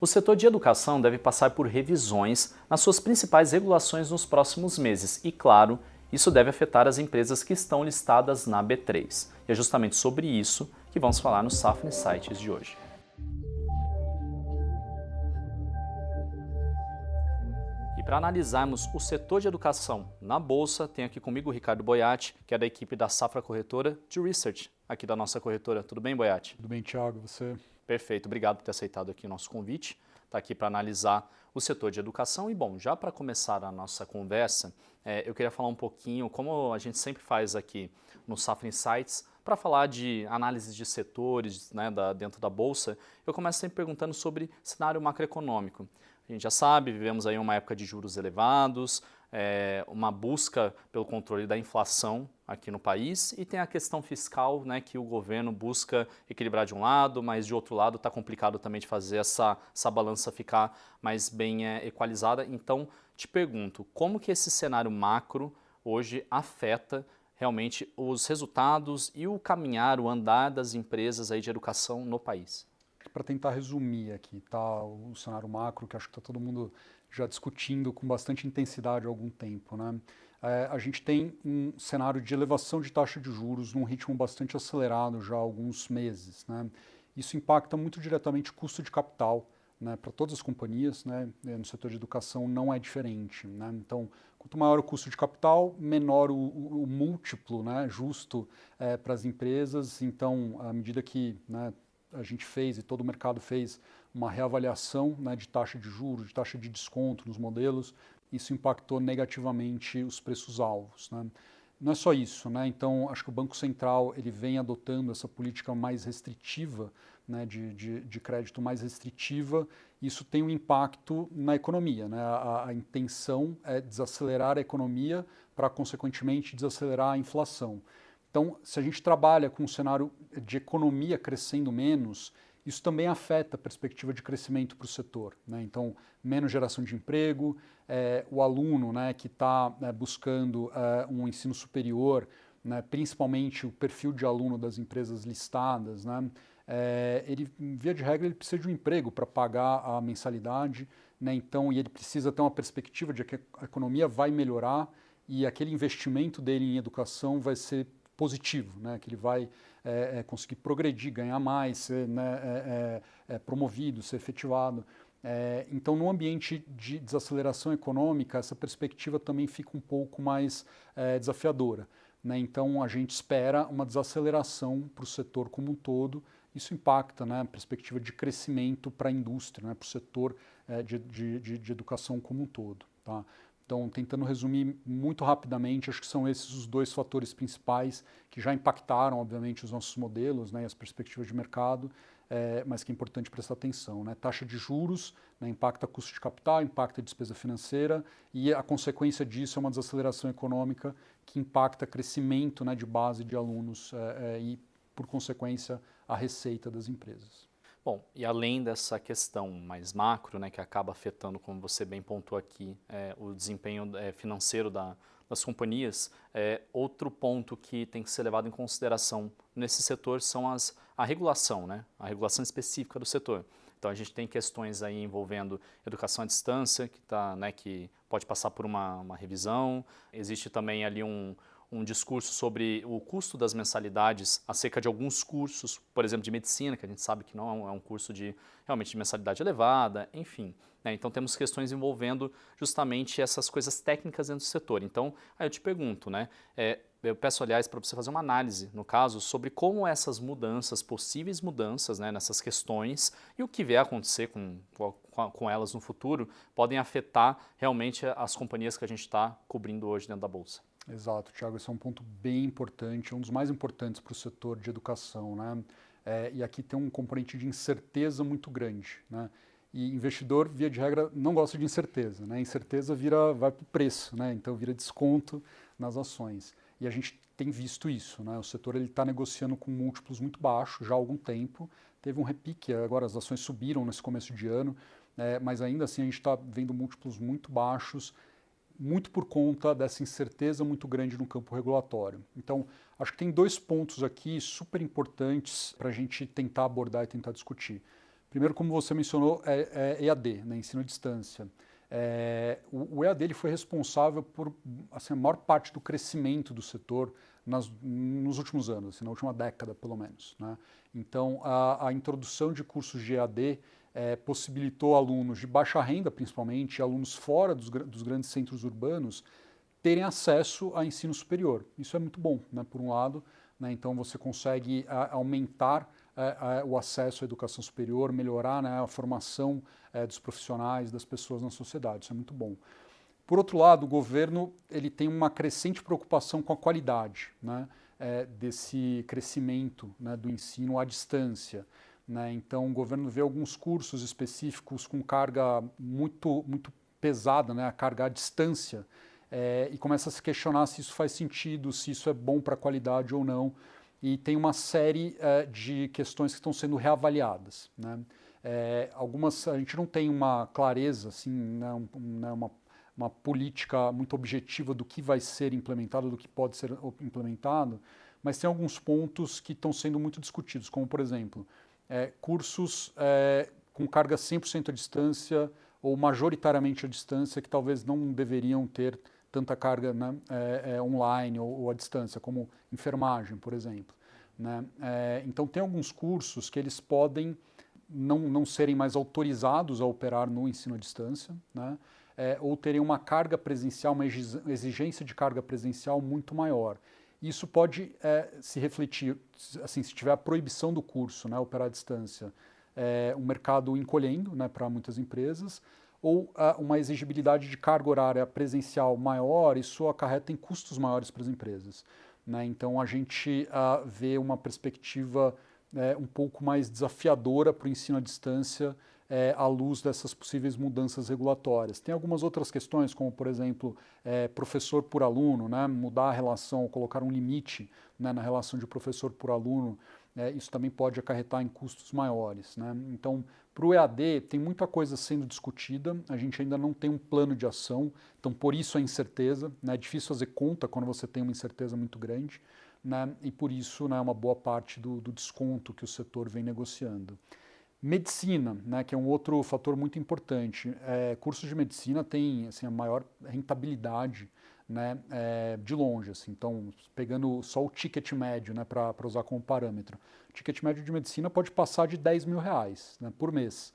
O setor de educação deve passar por revisões nas suas principais regulações nos próximos meses e, claro, isso deve afetar as empresas que estão listadas na B3. E é justamente sobre isso que vamos falar no Safra Insights de hoje. E para analisarmos o setor de educação na Bolsa, tenho aqui comigo o Ricardo Boiati, que é da equipe da Safra Corretora de Research, aqui da nossa corretora. Tudo bem, Boiati? Tudo bem, Thiago, você? Perfeito, obrigado por ter aceitado aqui o nosso convite. Está aqui para analisar o setor de educação. E bom, já para começar a nossa conversa, eu queria falar um pouquinho, como a gente sempre faz aqui no Safra Insights, para falar de análise de setores, né, dentro da Bolsa, eu começo sempre perguntando sobre cenário macroeconômico. A gente já sabe, vivemos aí uma época de juros elevados, uma busca pelo controle da inflação aqui no país e tem a questão fiscal, né, que o governo busca equilibrar de um lado, mas de outro lado está complicado também de fazer essa balança ficar mais bem equalizada. Então, te pergunto, como que esse cenário macro hoje afeta realmente os resultados e o caminhar, o andar das empresas aí de educação no país? Para tentar resumir aqui, tá, o cenário macro, que acho que está todo mundo já discutindo com bastante intensidade há algum tempo, né? A gente tem um cenário de elevação de taxa de juros num ritmo bastante acelerado já há alguns meses, né? Isso impacta muito diretamente o custo de capital, né, para todas as companhias, né? No setor de educação não é diferente, né? Então, quanto maior o custo de capital, menor o múltiplo, né, justo para as empresas. Então, à medida que, né, a gente fez e todo o mercado fez uma reavaliação, né, de taxa de juros, de taxa de desconto nos modelos, isso impactou negativamente os preços-alvos, né? Não é só isso, né? Então, acho que o Banco Central ele vem adotando essa política mais restritiva, né, de crédito mais restritiva. Isso tem um impacto na economia, né? A intenção é desacelerar a economia para, consequentemente, desacelerar a inflação. Então, se a gente trabalha com um cenário de economia crescendo menos, isso também afeta a perspectiva de crescimento para o setor, né? Então, menos geração de emprego, o aluno, né, que está buscando um ensino superior, né, principalmente o perfil de aluno das empresas listadas, né, ele, via de regra, ele precisa de um emprego para pagar a mensalidade, né, então, e ele precisa ter uma perspectiva de que a economia vai melhorar e aquele investimento dele em educação vai ser positivo, né, que ele vai conseguir progredir, ganhar mais, ser, né, promovido, ser efetivado. Então, no ambiente de desaceleração econômica, essa perspectiva também fica um pouco mais desafiadora, né? Então, a gente espera uma desaceleração para o setor como um todo. Isso impacta, né, a perspectiva de crescimento para a indústria, né, para o setor de educação como um todo, tá? Então, tentando resumir muito rapidamente, acho que são esses os dois fatores principais que já impactaram, obviamente, os nossos modelos, né, e as perspectivas de mercado, mas que é importante prestar atenção, né? Taxa de juros, né, impacta custo de capital, impacta a despesa financeira e a consequência disso é uma desaceleração econômica que impacta crescimento, né, de base de alunos e, por consequência, a receita das empresas. Bom, e além dessa questão mais macro, né, que acaba afetando, como você bem pontuou aqui, o desempenho financeiro das companhias, outro ponto que tem que ser levado em consideração nesse setor são a regulação, né, a regulação específica do setor. Então a gente tem questões aí envolvendo educação à distância, que pode passar por uma revisão. Existe também ali um discurso sobre o custo das mensalidades acerca de alguns cursos, por exemplo, de medicina, que a gente sabe que não é um curso realmente de mensalidade elevada, enfim, né? Então temos questões envolvendo justamente essas coisas técnicas dentro do setor. Então, aí eu te pergunto, né, eu peço, aliás, para você fazer uma análise, no caso, sobre como essas mudanças, possíveis mudanças, né, nessas questões e o que vier a acontecer com elas no futuro, podem afetar realmente as companhias que a gente está cobrindo hoje dentro da Bolsa. Exato, Thiago, esse é um ponto bem importante, um dos mais importantes para o setor de educação, né? E aqui tem um componente de incerteza muito grande, né? E investidor, via de regra, não gosta de incerteza, né? Incerteza vai para o preço, né? Então vira desconto nas ações. E a gente tem visto isso, né? O setor está negociando com múltiplos muito baixos já há algum tempo. Teve um repique, agora as ações subiram nesse começo de ano, mas ainda assim a gente está vendo múltiplos muito baixos, muito por conta dessa incerteza muito grande no campo regulatório. Então, acho que tem dois pontos aqui super importantes para a gente tentar abordar e tentar discutir. Primeiro, como você mencionou, é EAD, né, ensino à distância. O EAD ele foi responsável por assim, a maior parte do crescimento do setor nos últimos anos, assim, na última década, pelo menos, né? Então, a introdução de cursos de EAD possibilitou alunos de baixa renda, principalmente, alunos fora dos grandes centros urbanos, terem acesso a ensino superior. Isso é muito bom, né, por um lado, né, então você consegue aumentar o acesso à educação superior, melhorar, né, a formação dos profissionais, das pessoas na sociedade. Isso é muito bom. Por outro lado, o governo ele tem uma crescente preocupação com a qualidade, né, desse crescimento, né, do ensino à distância. Né? Então, o governo vê alguns cursos específicos com carga muito pesada, né, a carga à distância, e começa a se questionar se isso faz sentido, se isso é bom para a qualidade ou não. E tem uma série de questões que estão sendo reavaliadas. Né? Algumas a gente não tem uma clareza, assim, né, uma política muito objetiva do que vai ser implementado, do que pode ser implementado, mas tem alguns pontos que estão sendo muito discutidos, como, por exemplo, cursos com carga 100% à distância ou majoritariamente à distância, que talvez não deveriam ter tanta carga, né, online ou à distância, como enfermagem, por exemplo. Né? Então, tem alguns cursos que eles podem não serem mais autorizados a operar no ensino à distância, né? Ou terem uma carga presencial, uma exigência de carga presencial muito maior. Isso pode se refletir, assim, se tiver a proibição do curso, né, operar à distância, o mercado encolhendo, né, para muitas empresas, ou uma exigibilidade de carga horária presencial maior, isso acarreta em custos maiores para as empresas. Né? Então, a gente vê uma perspectiva um pouco mais desafiadora para o ensino à distância à luz dessas possíveis mudanças regulatórias. Tem algumas outras questões, como, por exemplo, professor por aluno, né? Mudar a relação, colocar um limite, né, na relação de professor por aluno, isso também pode acarretar em custos maiores. Né? Então, para o EAD, tem muita coisa sendo discutida, a gente ainda não tem um plano de ação, então por isso a incerteza, né? É difícil fazer conta quando você tem uma incerteza muito grande, né? E por isso, né, uma boa parte do desconto que o setor vem negociando. Medicina, né, que é um outro fator muito importante. Cursos de medicina têm assim, a maior rentabilidade, né, de longe. Assim. Então, pegando só o ticket médio, né, para usar como parâmetro. O ticket médio de medicina pode passar de R$10.000, né, por mês.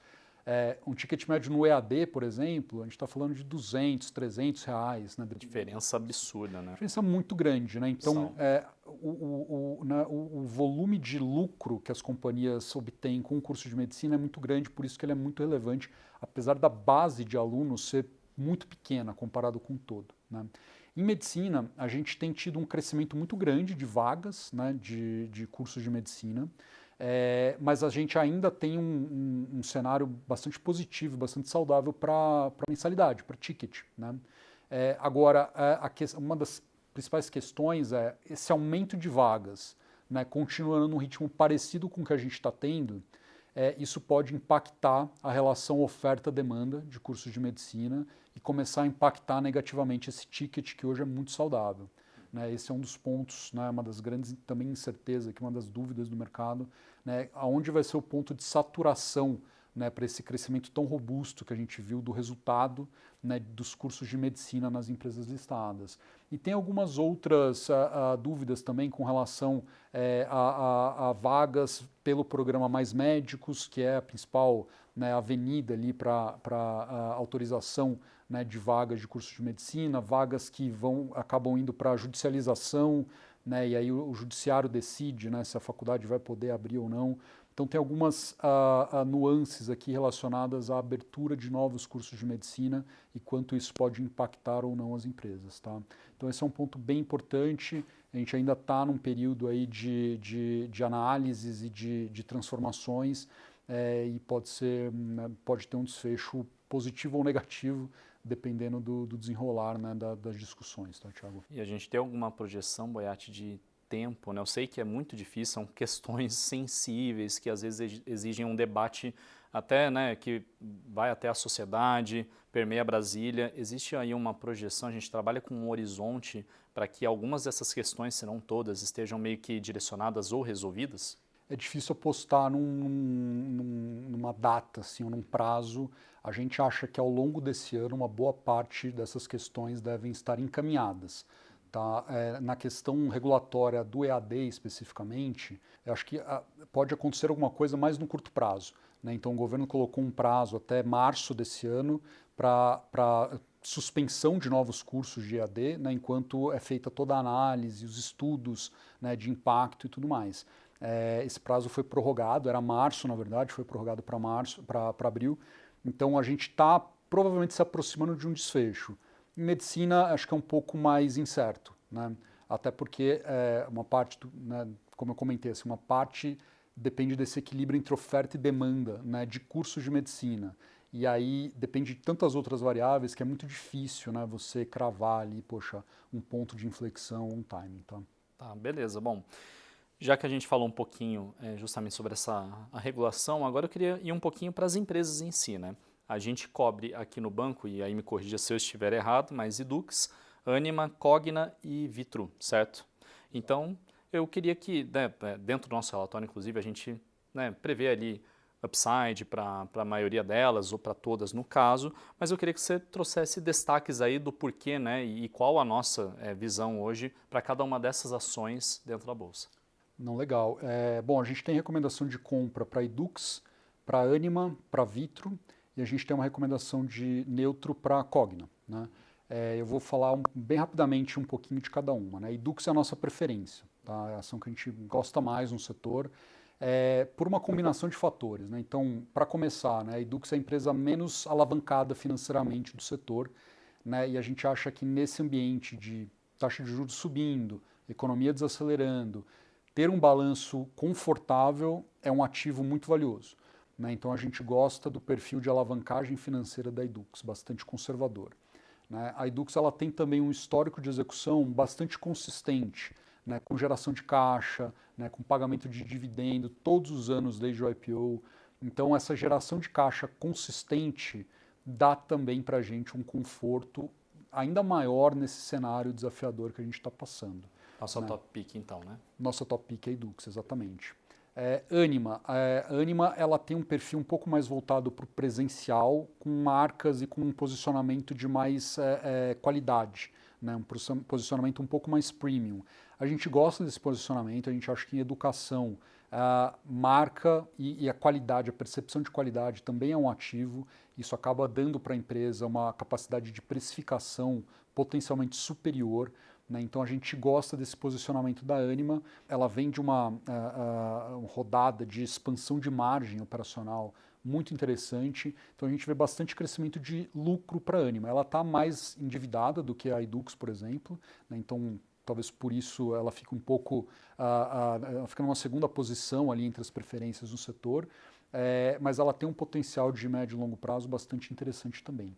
Um ticket médio no EAD, por exemplo, a gente está falando de R$200, R$300. Né? Diferença absurda, né? Diferença muito grande. Né? Então, o volume de lucro que as companhias obtêm com o curso de medicina é muito grande, por isso que ele é muito relevante, apesar da base de alunos ser muito pequena comparado com o todo. Né? Em medicina, a gente tem tido um crescimento muito grande de vagas, né, de cursos de medicina, mas a gente ainda tem um cenário bastante positivo, bastante saudável para mensalidade, para ticket. Né? Agora, uma das principais questões é esse aumento de vagas, né, continuando num ritmo parecido com o que a gente está tendo, isso pode impactar a relação oferta-demanda de cursos de medicina e começar a impactar negativamente esse ticket que hoje é muito saudável. Né? Esse é um dos pontos, né, uma das grandes também incertezas, uma das dúvidas do mercado, né, aonde vai ser o ponto de saturação, né, para esse crescimento tão robusto que a gente viu do resultado, né, dos cursos de medicina nas empresas listadas. E tem algumas outras dúvidas também com relação a vagas pelo programa Mais Médicos, que é a principal, né, avenida ali para autorização, né, de vagas de cursos de medicina, vagas que acabam indo para a judicialização, né, e aí o judiciário decide, né, se a faculdade vai poder abrir ou não. Então, tem algumas nuances aqui relacionadas à abertura de novos cursos de medicina e quanto isso pode impactar ou não as empresas. Tá? Então, esse é um ponto bem importante. A gente ainda está num período aí de análises e de transformações e pode ter um desfecho positivo ou negativo, dependendo do desenrolar, né, das discussões. Tá, Thiago? E a gente tem alguma projeção, Boiati, de tempo, né? Eu sei que é muito difícil, são questões sensíveis que às vezes exigem um debate até, né, que vai até a sociedade, permeia Brasília. Existe aí uma projeção, a gente trabalha com um horizonte para que algumas dessas questões, se não todas, estejam meio que direcionadas ou resolvidas? é difícil apostar numa data, assim, ou num prazo. A gente acha que ao longo desse ano uma boa parte dessas questões devem estar encaminhadas. Tá? Na questão regulatória do EAD especificamente, eu acho que pode acontecer alguma coisa mais no curto prazo. Né? Então o governo colocou um prazo até março desse ano para suspensão de novos cursos de EAD, né, enquanto é feita toda a análise, os estudos, né, de impacto e tudo mais. Esse prazo foi prorrogado, era março, na verdade, foi prorrogado para março, para abril. Então a gente está provavelmente se aproximando de um desfecho. Em medicina, acho que é um pouco mais incerto, né? Até porque uma parte, né, como eu comentei, assim, uma parte depende desse equilíbrio entre oferta e demanda, né, de cursos de medicina. E aí depende de tantas outras variáveis que é muito difícil, né, você cravar ali, poxa, um ponto de inflexão, um timing, tá? Tá, beleza. Bom, já que a gente falou um pouquinho justamente sobre a regulação, agora eu queria ir um pouquinho para as empresas em si, né? A gente cobre aqui no banco, e aí me corrija se eu estiver errado, mas Edux, Anima, Cogna e Vitru, certo? Então, eu queria que, né, dentro do nosso relatório, inclusive, a gente, né, prevê ali upside para a maioria delas, ou para todas no caso, mas eu queria que você trouxesse destaques aí do porquê, né, e qual a nossa visão hoje para cada uma dessas ações dentro da Bolsa. Não, legal. Bom, a gente tem recomendação de compra para Edux, para Anima, para Vitru, e a gente tem uma recomendação de neutro para Cogna, né? Eu vou falar bem rapidamente um pouquinho de cada uma, né? Edux é a nossa preferência, tá? É a ação que a gente gosta mais no setor, por uma combinação de fatores, né? Então, para começar, né, a Edux é a empresa menos alavancada financeiramente do setor, né? E a gente acha que nesse ambiente de taxa de juros subindo, economia desacelerando, ter um balanço confortável é um ativo muito valioso, né? Então a gente gosta do perfil de alavancagem financeira da Edux, bastante conservador, né? A Edux ela tem também um histórico de execução bastante consistente, né? Com geração de caixa, né? Com pagamento de dividendo todos os anos desde o IPO. Então essa geração de caixa consistente dá também para a gente um conforto ainda maior nesse cenário desafiador que a gente está passando. Nossa Né? top pick então, né? Nossa top pick é Edux, exatamente. Anima. Anima ela tem um perfil um pouco mais voltado para o presencial, com marcas e com um posicionamento de mais qualidade, né? Um posicionamento um pouco mais premium. A gente gosta desse posicionamento, a gente acha que em educação a marca e a qualidade, a percepção de qualidade também é um ativo. Isso acaba dando para a empresa uma capacidade de precificação potencialmente superior. Né? Então a gente gosta desse posicionamento da Anima, ela vem de uma rodada de expansão de margem operacional muito interessante, então a gente vê bastante crescimento de lucro para a Anima. Ela está mais endividada do que a Edux, por exemplo, né? Então talvez por isso ela fica um pouco, ela fica numa segunda posição ali entre as preferências no setor, mas ela tem um potencial de médio e longo prazo bastante interessante também.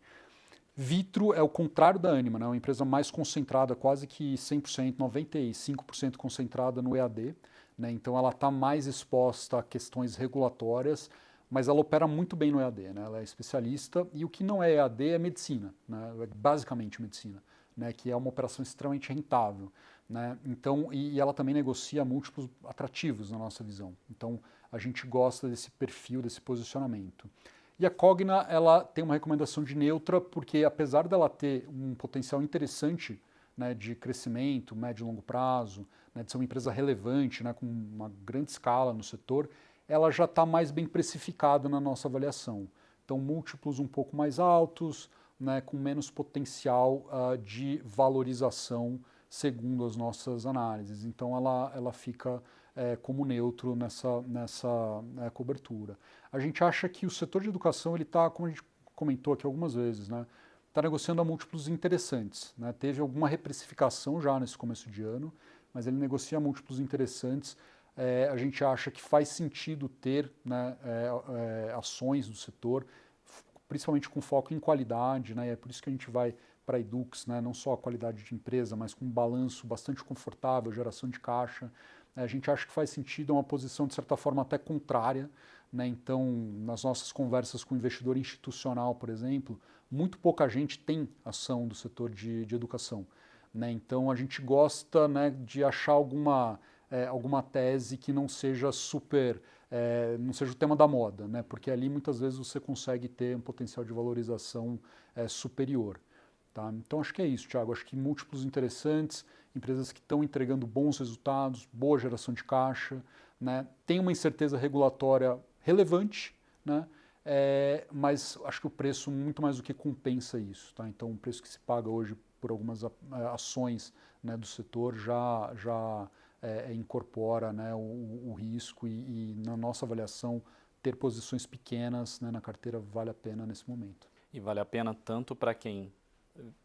Vitru é o contrário da Anima, né? É uma empresa mais concentrada, quase que 100%, 95% concentrada no EAD, né? Então ela está mais exposta a questões regulatórias, mas ela opera muito bem no EAD, né? Ela é especialista e o que não é EAD é medicina, né? É basicamente medicina, né? Que é uma operação extremamente rentável, né? Então, e ela também negocia múltiplos atrativos na nossa visão. Então a gente gosta desse perfil, desse posicionamento. E a Cogna, ela tem uma recomendação de neutra, porque apesar dela ter um potencial interessante, né, de crescimento, médio e longo prazo, né, de ser uma empresa relevante, né, com uma grande escala no setor, ela já está mais bem precificada na nossa avaliação. Então, múltiplos um pouco mais altos, né, com menos potencial de valorização segundo as nossas análises. Então, ela fica como neutro nessa cobertura. A gente acha que o setor de educação ele está, como a gente comentou aqui algumas vezes, né, está negociando a múltiplos interessantes. Né, teve alguma reprecificação já nesse começo de ano, mas ele negocia múltiplos interessantes. A gente acha que faz sentido ter, né, ações do setor, principalmente com foco em qualidade, né, e é por isso que a gente vai para a Edux, né, não só a qualidade de empresa, mas com um balanço bastante confortável, geração de caixa. A gente acha que faz sentido, é uma posição de certa forma até contrária, né? Então, nas nossas conversas com investidor institucional, por exemplo, muito pouca gente tem ação do setor de educação, né? Então, a gente gosta, né, de achar alguma alguma tese que não seja não seja o tema da moda, né? Porque ali muitas vezes você consegue ter um potencial de valorização superior. Tá? Então acho que é isso, Thiago. Acho que múltiplos interessantes, empresas que estão entregando bons resultados, boa geração de caixa, né? Tem uma incerteza regulatória relevante, né? Mas acho que o preço muito mais do que compensa isso. Tá? Então o preço que se paga hoje por algumas ações, né, do setor já incorpora, né, o risco e na nossa avaliação ter posições pequenas, né, na carteira vale a pena nesse momento. E vale a pena tanto para quem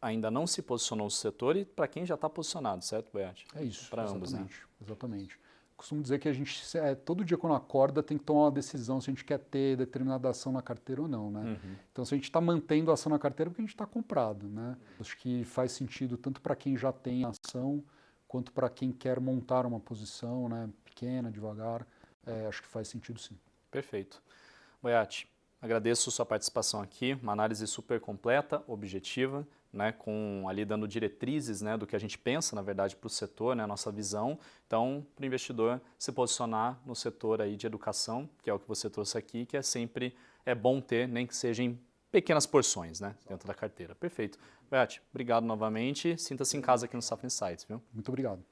ainda não se posicionou no setor e para quem já está posicionado, certo, Boiati? É isso, para ambos, né? Exatamente. Costumo dizer que a gente, todo dia quando acorda, tem que tomar uma decisão se a gente quer ter determinada ação na carteira ou não, né? Então, se a gente está mantendo a ação na carteira, é porque a gente está comprado, né? Acho que faz sentido tanto para quem já tem a ação, quanto para quem quer montar uma posição, né, pequena, devagar. Acho que faz sentido sim. Perfeito. Boiati, agradeço sua participação aqui, uma análise super completa, objetiva, né, com ali dando diretrizes, né, do que a gente pensa, na verdade, para o setor, né, a nossa visão. Então, para o investidor se posicionar no setor aí de educação, que é o que você trouxe aqui, que sempre bom ter, nem que seja em pequenas porções, né, dentro da carteira. Perfeito. Boiati, obrigado novamente. Sinta-se em casa aqui no Safra Insights, viu? Muito obrigado.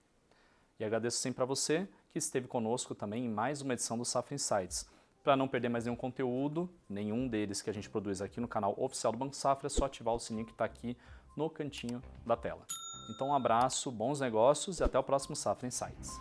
E agradeço sempre a você que esteve conosco também em mais uma edição do Safra Insights. Para não perder mais nenhum conteúdo, nenhum deles que a gente produz aqui no canal oficial do Banco Safra, é só ativar o sininho que está aqui no cantinho da tela. Então um abraço, bons negócios e até o próximo Safra Insights.